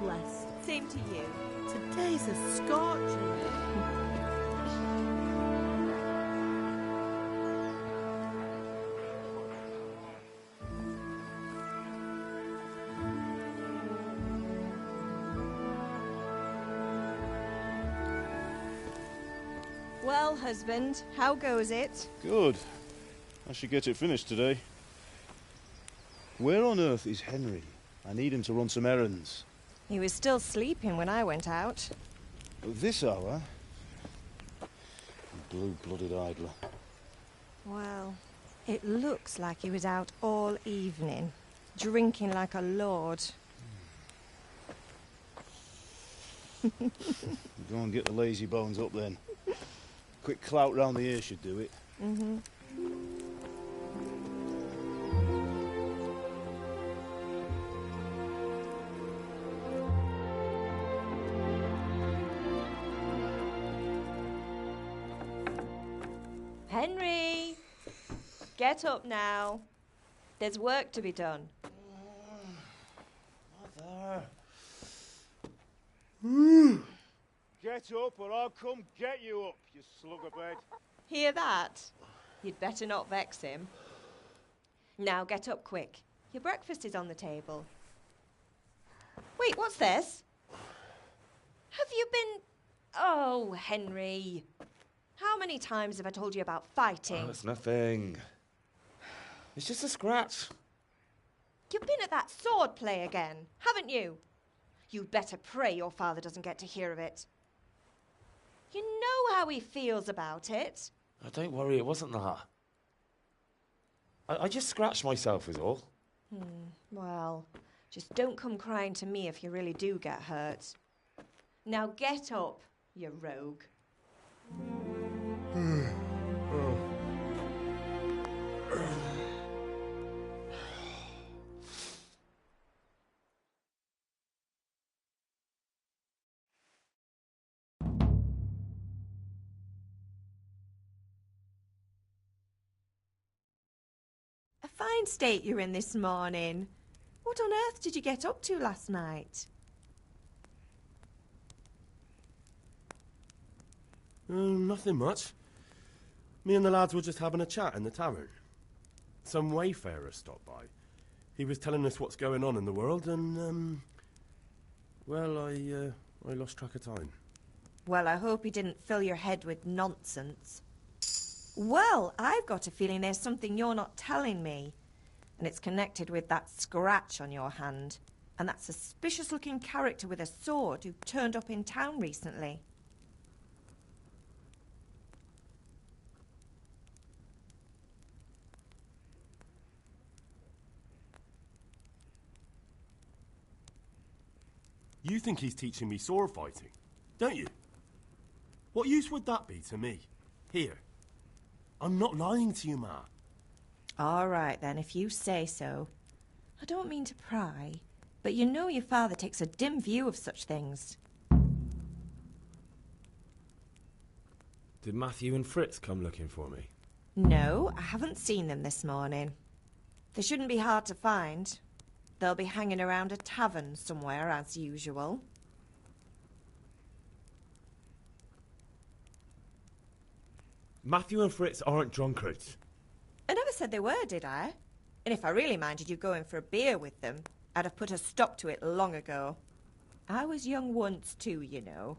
blessed. Same to you. Today's a scorcher. Well, husband, how goes it? Good. I should get it finished today. Where on earth is Henry? I need him to run some errands. He was still sleeping when I went out. At this hour? Blue-blooded idler. Well, it looks like he was out all evening, drinking like a lord. Go and get the lazy bones up then. Quick clout round the ear should do it. Mm-hmm. Henry! Get up now. There's work to be done. Mother! Get up or I'll come get you up, you slugabed. Hear that? You'd better not vex him. Now get up quick. Your breakfast is on the table. Wait, what's this? Have you been... Oh, Henry. How many times have I told you about fighting? Oh, it's nothing. It's just a scratch. You've been at that sword play again, haven't you? You'd better pray your father doesn't get to hear of it. You know how he feels about it. Oh, don't worry, it wasn't that. I just scratched myself is all. Well, just don't come crying to me if you really do get hurt. Now get up, you rogue. A fine state you're in this morning. What on earth did you get up to last night? Nothing much. Me and the lads were just having a chat in the tavern. Some wayfarer stopped by. He was telling us what's going on in the world and, well, I lost track of time. Well, I hope he didn't fill your head with nonsense. Well, I've got a feeling there's something you're not telling me. And it's connected with that scratch on your hand. And that suspicious-looking character with a sword who turned up in town recently. You think he's teaching me sword fighting, don't you? What use would that be to me? Here. I'm not lying to you, Ma. All right, then, if you say so. I don't mean to pry, but you know your father takes a dim view of such things. Did Matthew and Fritz come looking for me? No, I haven't seen them this morning. They shouldn't be hard to find. They'll be hanging around a tavern somewhere, as usual. Matthew and Fritz aren't drunkards. I never said they were, did I? And if I really minded you going for a beer with them, I'd have put a stop to it long ago. I was young once too, you know.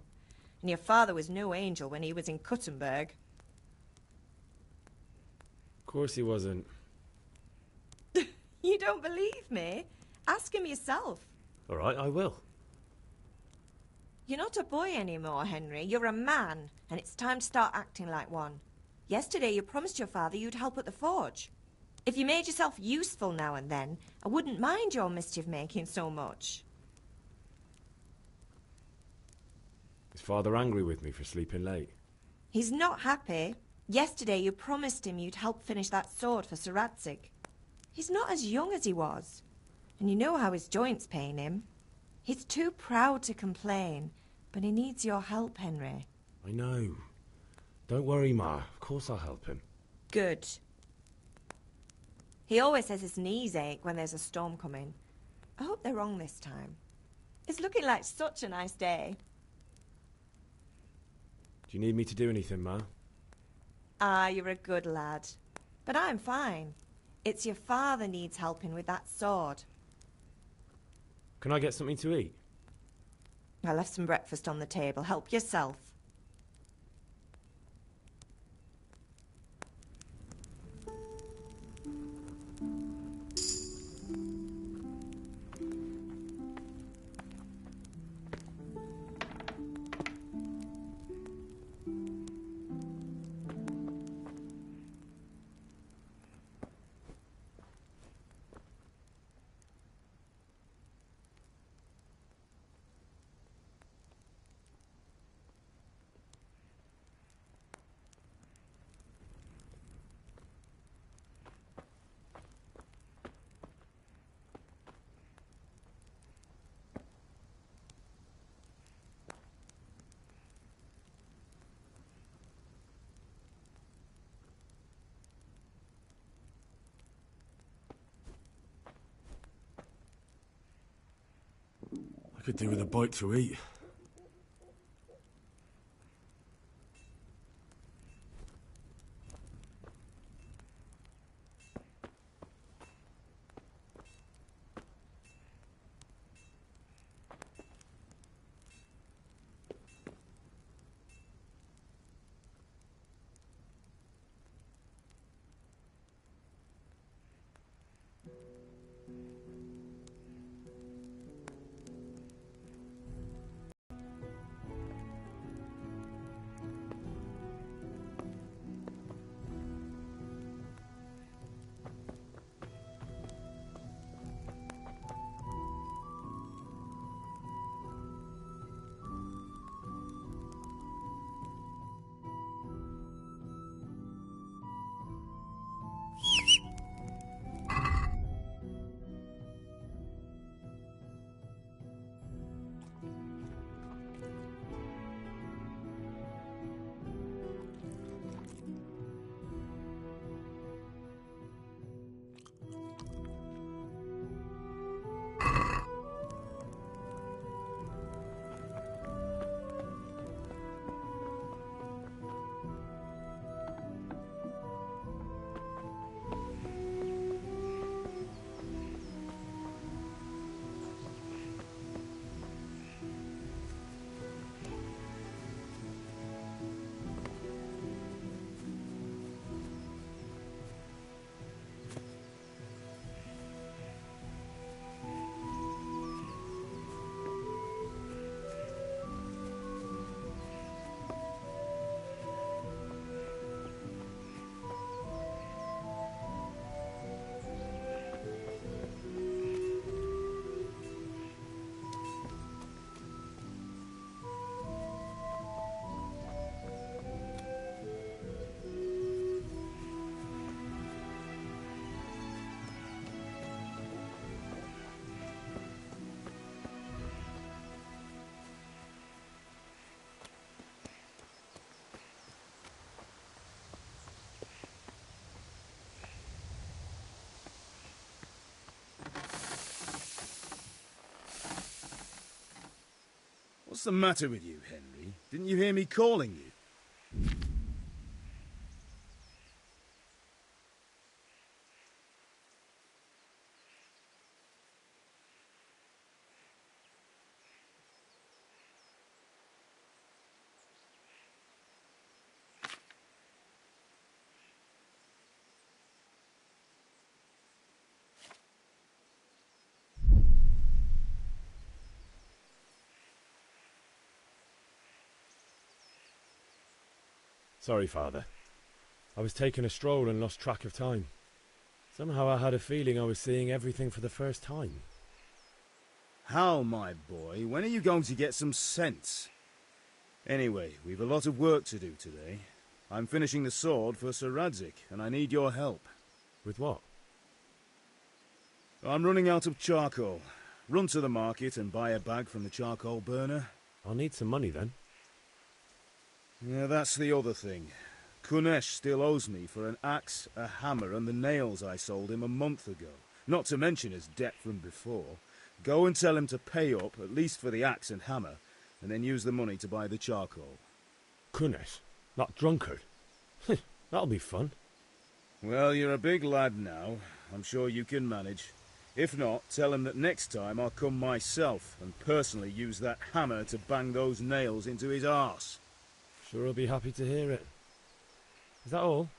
And your father was no angel when he was in Cuttenberg. Of course he wasn't. You don't believe me? Ask him yourself. All right, I will. You're not a boy anymore, Henry. You're a man, and it's time to start acting like one. Yesterday you promised your father you'd help at the forge. If you made yourself useful now and then, I wouldn't mind your mischief-making so much. Is Father angry with me for sleeping late? He's not happy. Yesterday you promised him you'd help finish that sword for Sir Radzig. He's not as young as he was, and you know how his joints pain him. He's too proud to complain, but he needs your help, Henry. I know. Don't worry, Ma. Of course I'll help him. Good. He always says his knees ache when there's a storm coming. I hope they're wrong this time. It's looking like such a nice day. Do you need me to do anything, Ma? Ah, you're a good lad. But I'm fine. It's your father needs helping with that sword. Can I get something to eat? I left some breakfast on the table. Help yourself. I could do with a bite to eat. What's the matter with you, Henry? Didn't you hear me calling you? Sorry, Father. I was taking a stroll and lost track of time. Somehow I had a feeling I was seeing everything for the first time. Hal, my boy, when are you going to get some sense? Anyway, we've a lot of work to do today. I'm finishing the sword for Sir Radzig, and I need your help. With what? I'm running out of charcoal. Run to the market and buy a bag from the charcoal burner. I'll need some money then. Yeah, that's the other thing. Kunesh still owes me for an axe, a hammer, and the nails I sold him a month ago. Not to mention his debt from before. Go and tell him to pay up, at least for the axe and hammer, and then use the money to buy the charcoal. Cunnis? That drunkard? That'll be fun. Well, you're a big lad now. I'm sure you can manage. If not, tell him that next time I'll come myself and personally use that hammer to bang those nails into his arse. Sure he'll be happy to hear it. Is that all?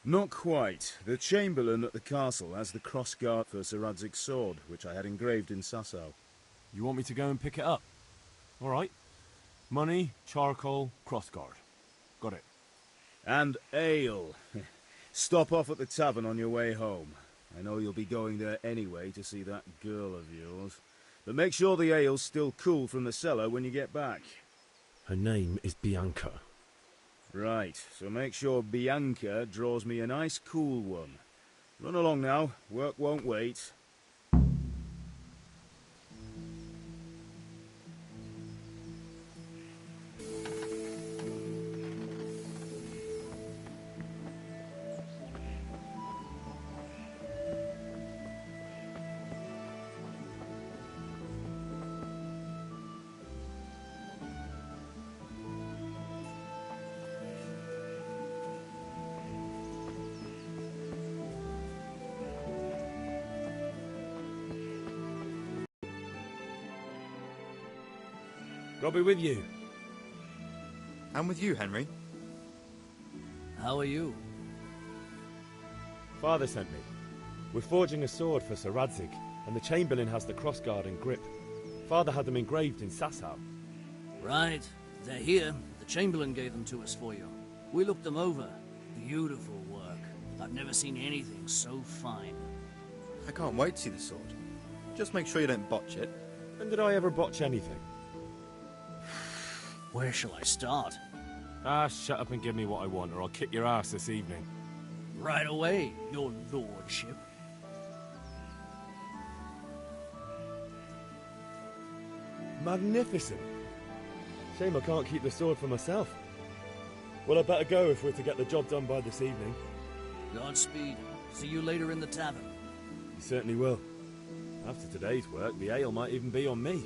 Not quite. The Chamberlain at the castle has the crossguard for Sir Radzig's sword, which I had engraved in Sasau. You want me to go and pick it up? All right. Money, charcoal, crossguard. Got it. And ale. Stop off at the tavern on your way home. I know you'll be going there anyway to see that girl of yours. But make sure the ale's still cool from the cellar when you get back. Her name is Bianca. Right, so make sure Bianca draws me a nice cool one. Run along now, work won't wait. God be with you. And with you, Henry. How are you? Father sent me. We're forging a sword for Sir Radzig, and the Chamberlain has the crossguard and grip. Father had them engraved in Sasau. Right. They're here. The Chamberlain gave them to us for you. We looked them over. Beautiful work. I've never seen anything so fine. I can't wait to see the sword. Just make sure you don't botch it. When did I ever botch anything? Where shall I start? Ah, shut up and give me what I want, or I'll kick your ass this evening. Right away, your lordship. Magnificent. Shame I can't keep the sword for myself. Well, I'd better go if we're to get the job done by this evening. Godspeed. See you later in the tavern. You certainly will. After today's work, the ale might even be on me.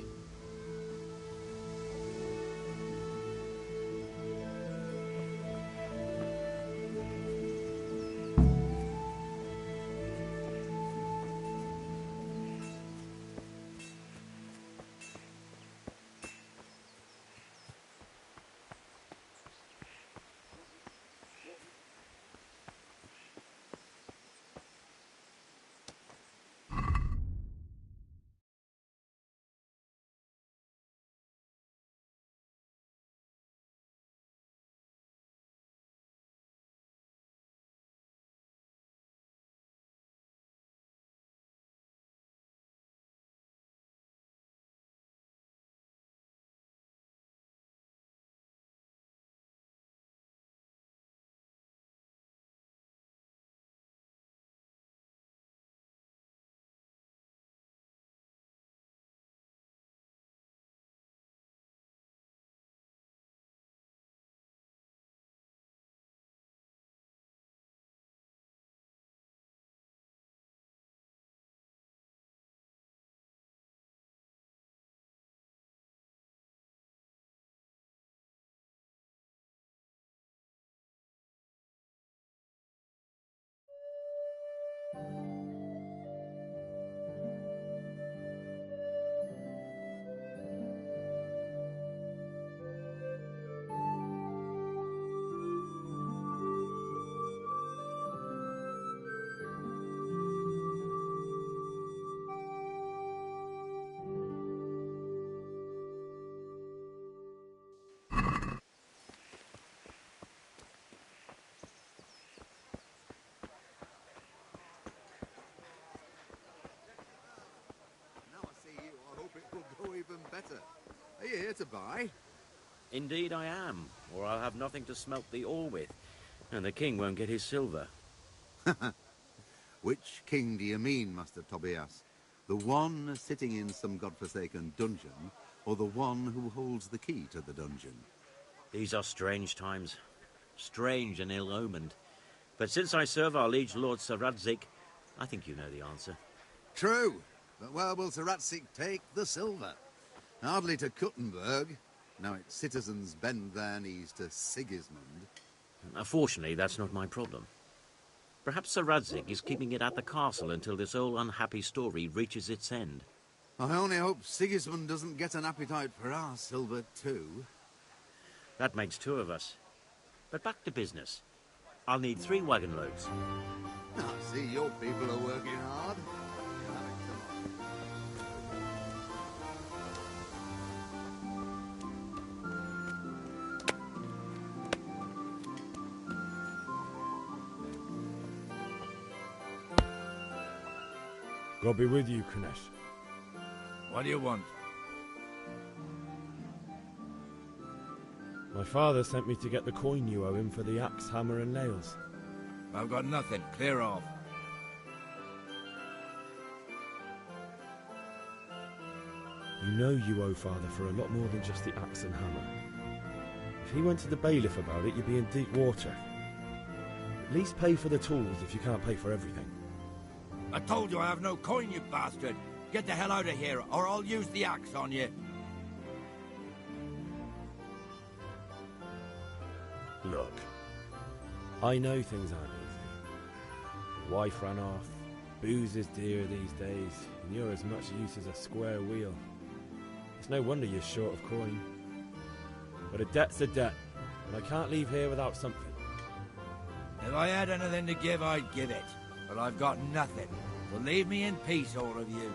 Better. Are you here to buy? Indeed I am, or I'll have nothing to smelt the ore with, and the king won't get his silver. Which king do you mean, Master Tobias? The one sitting in some godforsaken dungeon, or the one who holds the key to the dungeon? These are strange times, strange and ill-omened. But since I serve our liege lord Sir Radzig, I think you know the answer. True. But where will Sir Ratzik take the silver? Hardly to Kuttenberg. Now its citizens bend their knees to Sigismund. Fortunately, that's not my problem. Perhaps Sir Radzik is keeping it at the castle until this whole unhappy story reaches its end. I only hope Sigismund doesn't get an appetite for our silver too. That makes 2 of us. But back to business. I'll need 3 wagon loads. I see your people are working hard. God be with you, Kanesh. What do you want? My father sent me to get the coin you owe him for the axe, hammer and nails. I've got nothing. Clear off. You know you owe father for a lot more than just the axe and hammer. If he went to the bailiff about it, you'd be in deep water. At least pay for the tools if you can't pay for everything. I told you I have no coin, you bastard. Get the hell out of here, or I'll use the axe on you. Look, I know things aren't easy. Your wife ran off, booze is dear these days, and you're as much use as a square wheel. It's no wonder you're short of coin. But a debt's a debt, and I can't leave here without something. If I had anything to give, I'd give it. But I've got nothing. So leave me in peace, all of you.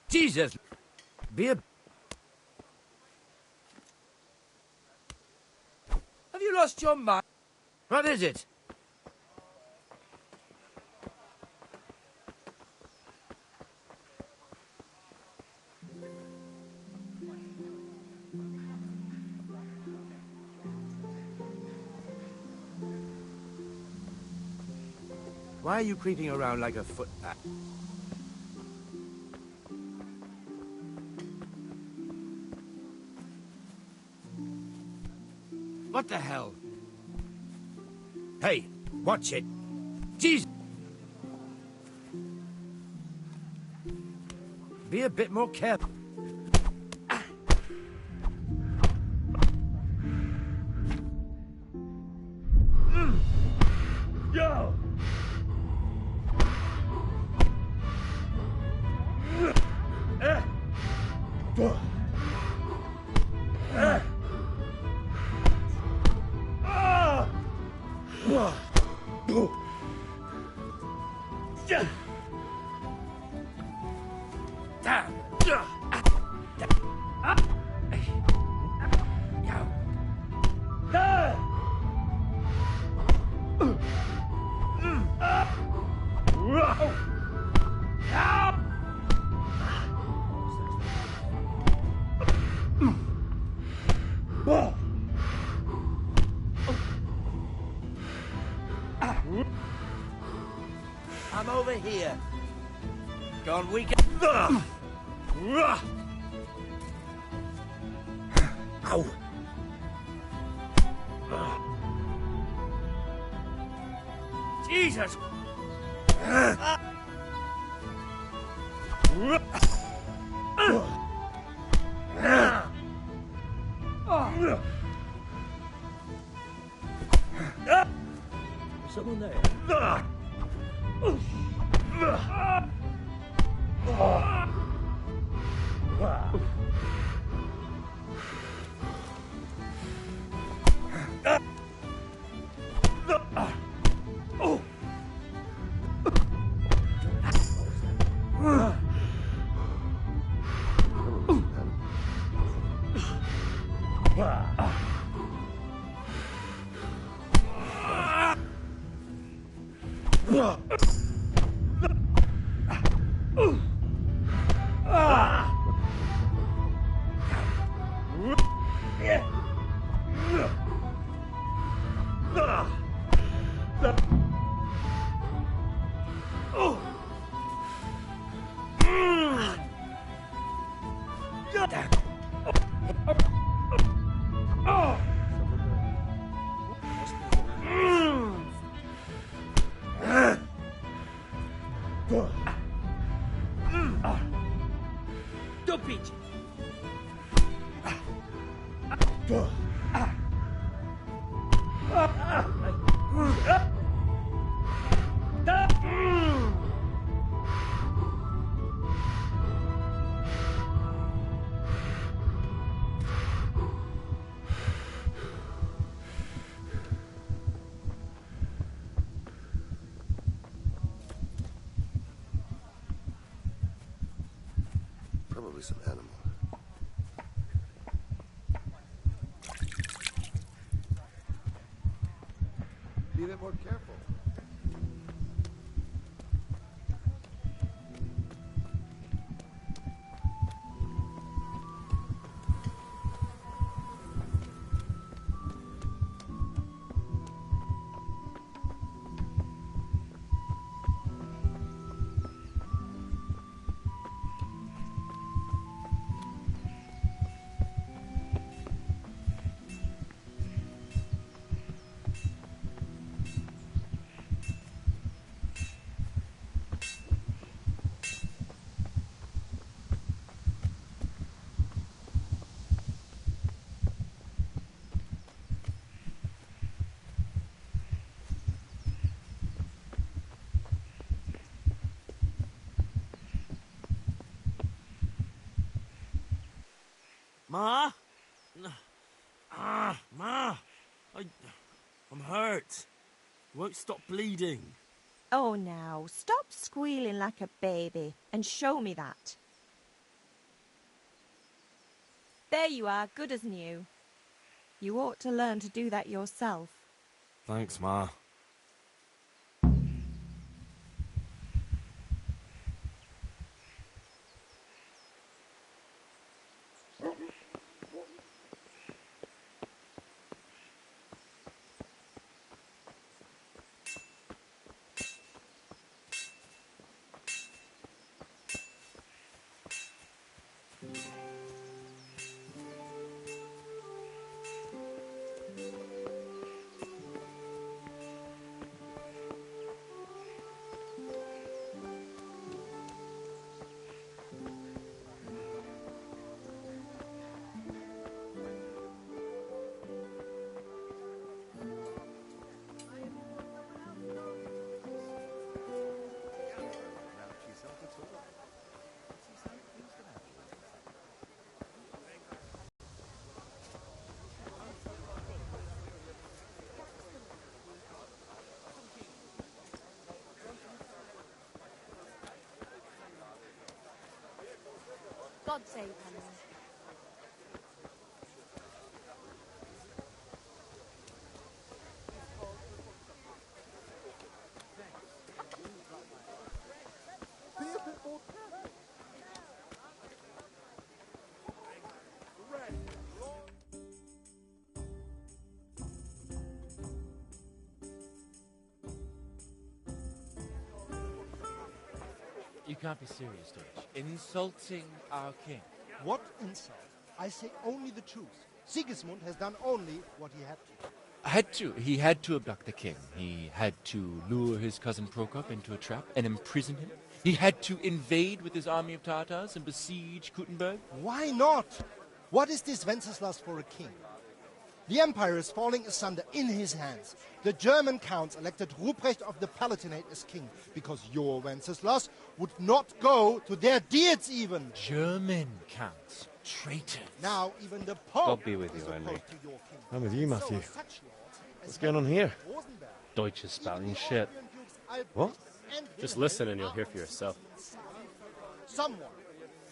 Jesus! Have you lost your mind? What is it? Why are you creeping around like a footpath? What the hell? Hey, watch it. Jesus! Be a bit more careful. Yo! I'm over here. Gone weak. Ow! Jesus! Someone there? Probably some animal. Be a bit more careful. Ma? Ma! I'm hurt. You won't stop bleeding. Oh, now, stop squealing like a baby and show me that. There you are, good as new. You ought to learn to do that yourself. Thanks, Ma. God save Henry. You can't be serious, Deutsch. Insulting our king. What insult? I say only the truth. Sigismund has done only what he had to. He had to abduct the king. He had to lure his cousin Prokop into a trap and imprison him. He had to invade with his army of Tatars and besiege Kuttenberg. Why not? What is this Wenceslas for a king? The empire is falling asunder in his hands. The German counts elected Ruprecht of the Palatinate as king because your Wenceslas would not go to their deeds even. German counts. Traitors. Now even the Pope God be with is you, Henry. opposed to your king. I'm with you, Matthew. So such lords as What's going on here? Rosenberg, Deutsch is spouting shit. What? Just listen and you'll hear for yourself. Someone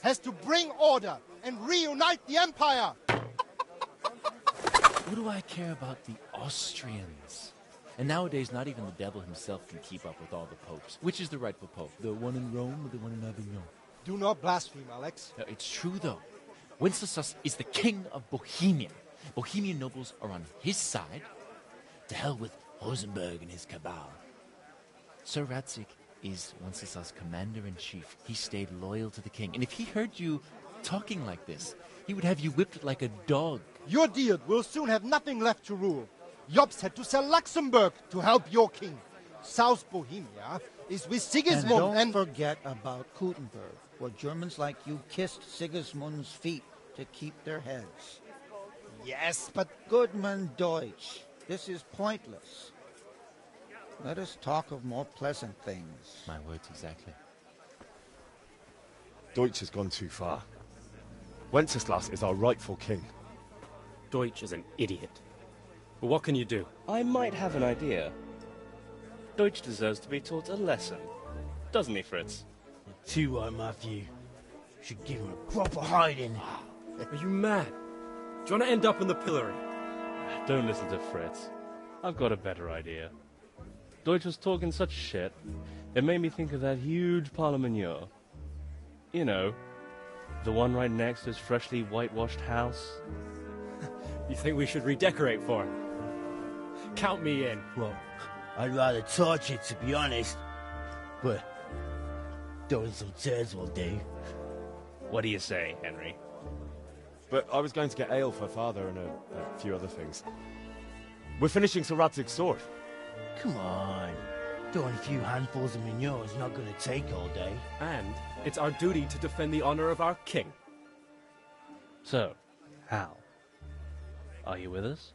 has to bring order and reunite the empire. What do I care about the Austrians? And nowadays, not even the devil himself can keep up with all the popes. Which is the rightful pope? The one in Rome or the one in Avignon? Do not blaspheme, Alex. No, it's true, though. Wenceslas is the king of Bohemia. Bohemian nobles are on his side. To hell with Rosenberg and his cabal. Sir Radzig is Wenceslas' commander-in-chief. He stayed loyal to the king. And if he heard you talking like this, he would have you whipped like a dog. Your deed will soon have nothing left to rule. Jobst had to sell Luxembourg to help your king. South Bohemia is with Sigismund and don't forget about Kuttenberg, where Germans like you kissed Sigismund's feet to keep their heads. Yes, but... Goodman Deutsch, this is pointless. Let us talk of more pleasant things. My words exactly. Deutsch has gone too far. Wenceslas is our rightful king. Deutsch is an idiot. But what can you do? I might have an idea. Deutsch deserves to be taught a lesson. Doesn't he, Fritz? Too right, Matthew. Should give him a proper hiding. Are you mad? Do you want to end up in the pillory? Don't listen to Fritz. I've got a better idea. Deutsch was talking such shit, it made me think of that huge parliament. You know, the one right next to his freshly whitewashed house. You think we should redecorate for him? Count me in. Well, I'd rather torch it, to be honest. But throwing some tears will do. What do you say, Henry? But I was going to get ale for father and a few other things. We're finishing Sir Radzig's sword. Come on. Throwing a few handfuls of manure is not going to take all day. And it's our duty to defend the honor of our king. So, Hal, are you with us?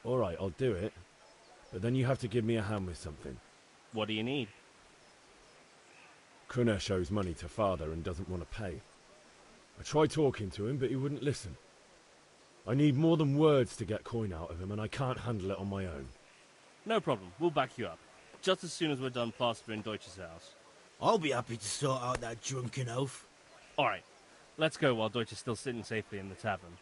All right, I'll do it. But then you have to give me a hand with something. What do you need? Krunner shows money to father and doesn't want to pay. I tried talking to him, but he wouldn't listen. I need more than words to get coin out of him, and I can't handle it on my own. No problem. We'll back you up. Just as soon as we're done plastering Deutsch's house. I'll be happy to sort out that drunken oaf. All right. Let's go while Deutsch is still sitting safely in the tavern.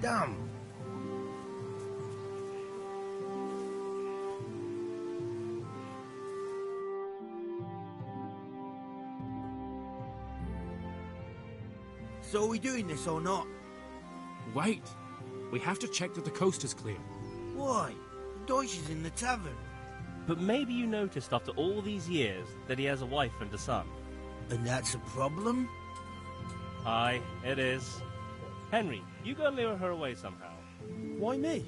Damn. So are we doing this or not? Wait. We have to check that the coast is clear. Why? Deutsch is in the tavern. But maybe you noticed after all these years that he has a wife and a son. And that's a problem? Aye, it is. Henry, you go and lure her away somehow. Why me?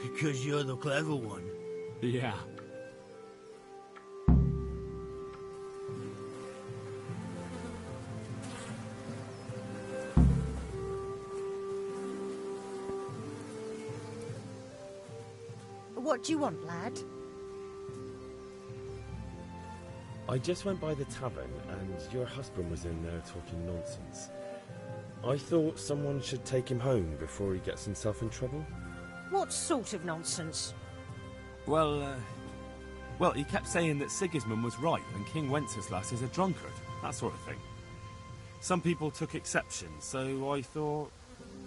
Because you're the clever one. Yeah. What do you want, lad? I just went by the tavern and your husband was in there talking nonsense. I thought someone should take him home before he gets himself in trouble. What sort of nonsense? Well, he kept saying that Sigismund was right and King Wenceslas is a drunkard, that sort of thing. Some people took exception, so I thought...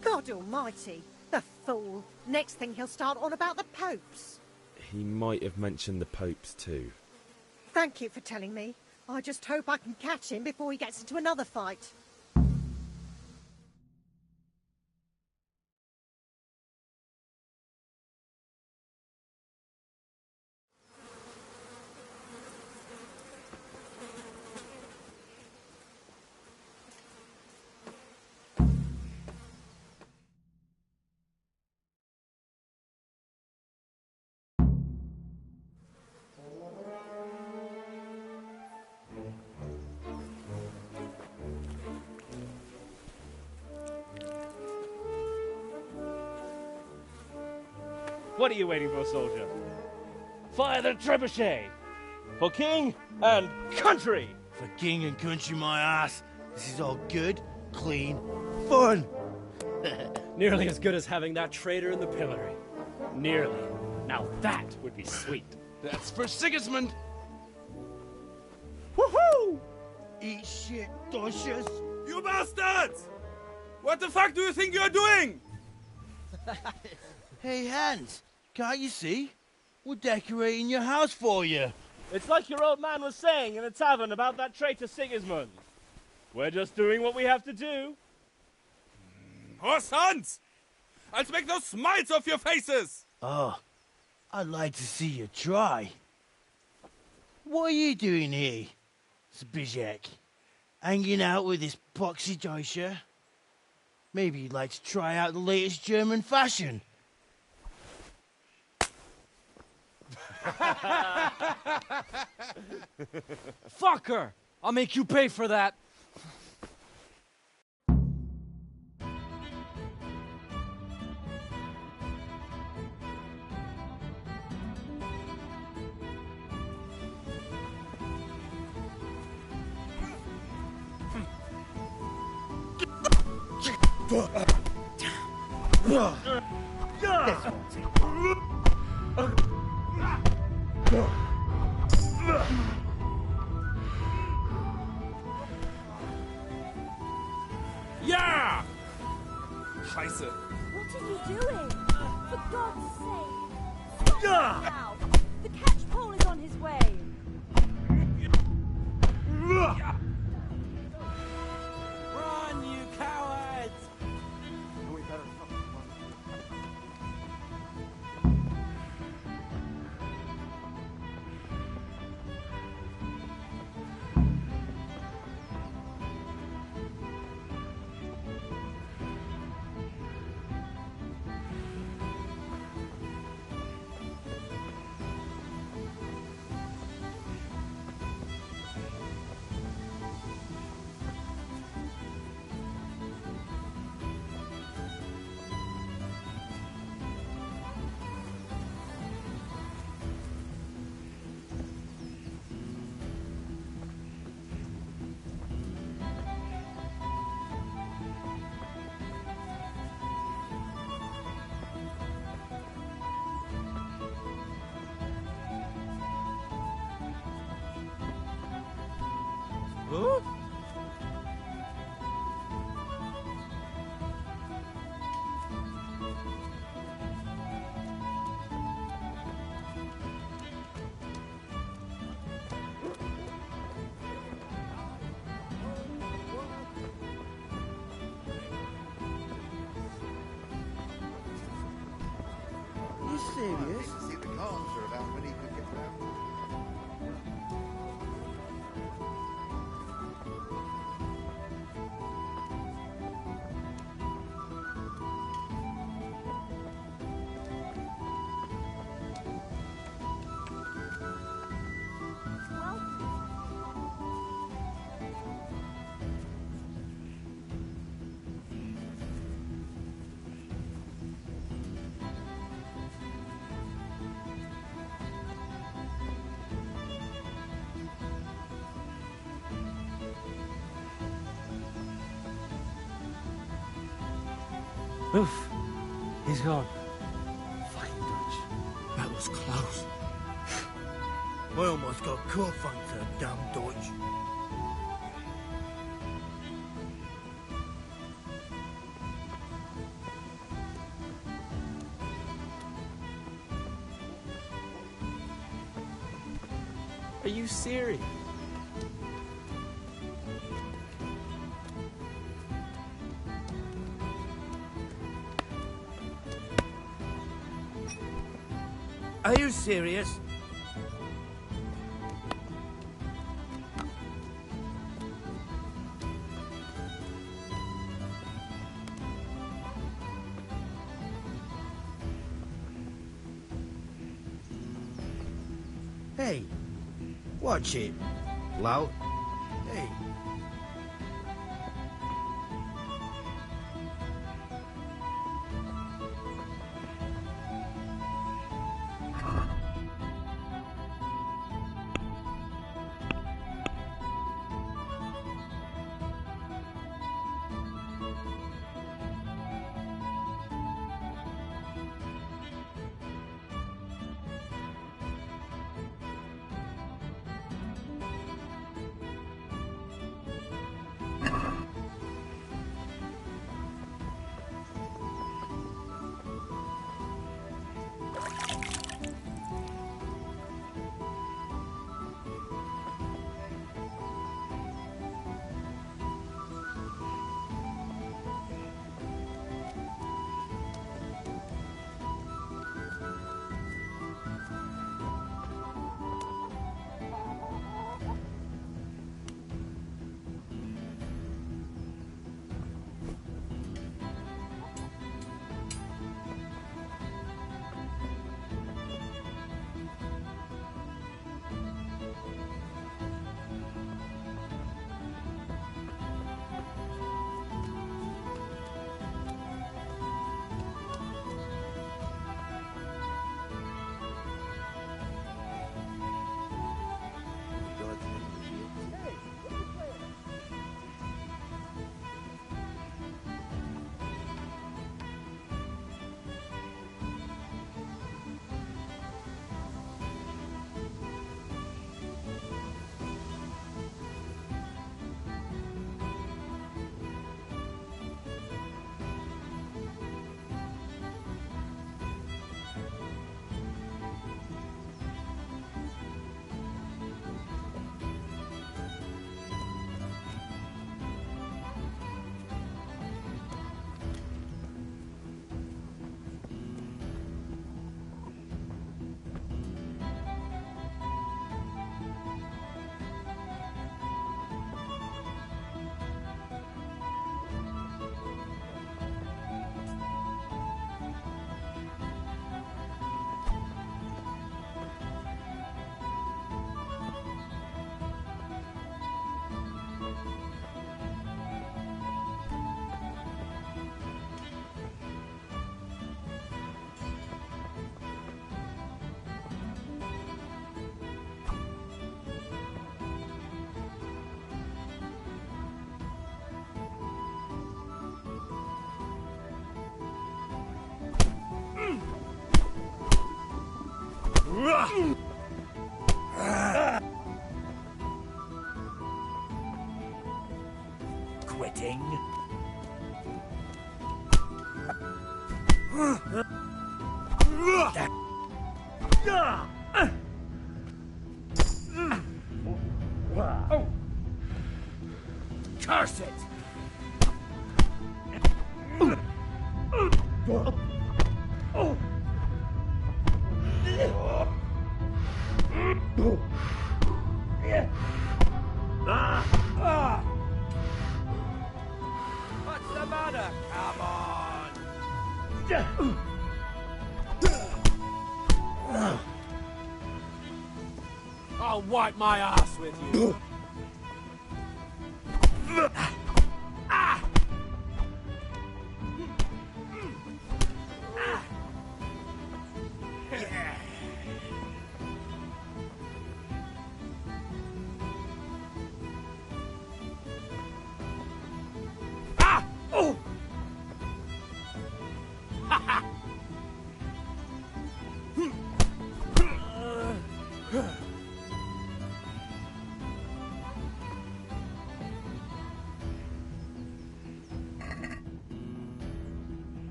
God almighty, the fool. Next thing he'll start on about the popes. He might have mentioned the popes too. Thank you for telling me. I just hope I can catch him before he gets into another fight. What are you waiting for, soldier? Fire the trebuchet! For king and country! For king and country, my ass. This is all good, clean, fun. Nearly as good as having that traitor in the pillory. Nearly. Now that would be sweet. That's for Sigismund! Woohoo! Eat shit, Docious. You bastards! What the fuck do you think you're doing? Hey, Hans, can't you see? We're decorating your house for you. It's like your old man was saying in the tavern about that traitor Sigismund. We're just doing what we have to do. Horse Hans! I'll make those smiles off your faces! Oh, I'd like to see you try. What are you doing here, Zbigniew? Hanging out with this poxy Deutscher? Maybe you'd like to try out the latest German fashion. Fucker! I'll make you pay for that. Yeah! Scheiße. What are you doing? For God's sake! Stop now! The catch pole is on his way! Run, you cowards! Huh? You serious? See, the cars are about when he could get round. Oof. He's gone. Fucking Dutch. That was close. I almost got caught thanks to a damn Dutch. Are you serious? Are you serious? Hey, watch it, lout. Hey. Quitting. Curse it! What's the matter? Come on! I'll wipe my ass with you.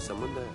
Someone there.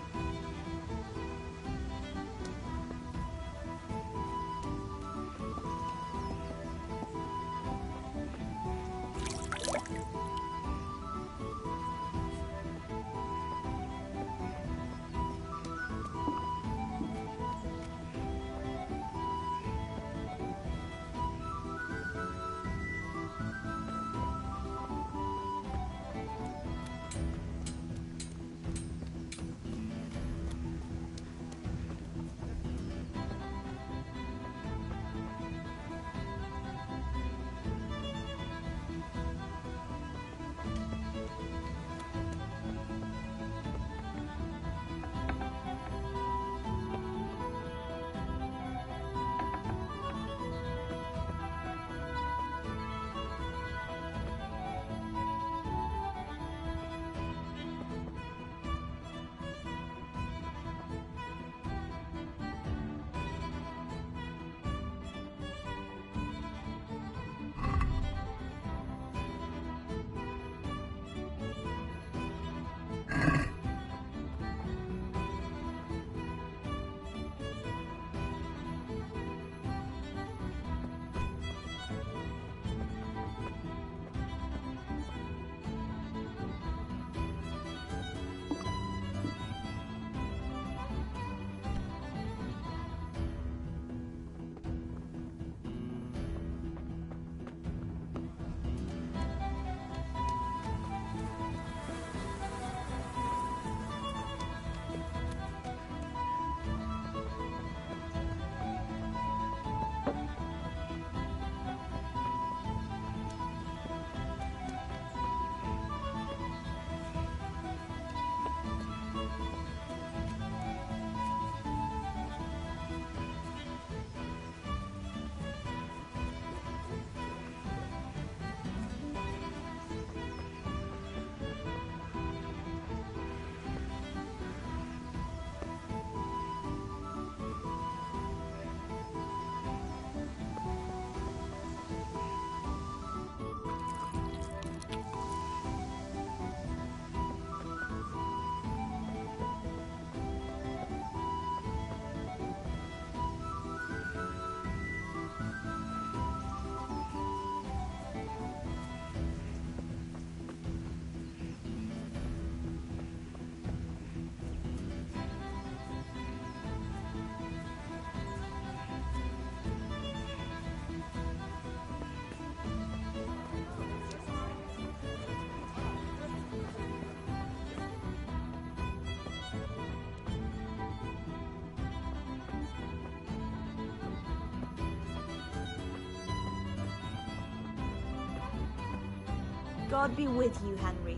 God be with you, Henry.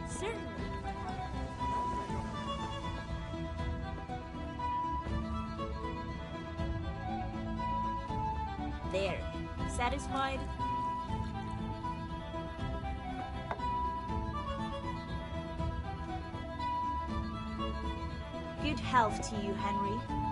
Certainly. There. Satisfied? Good health to you, Henry.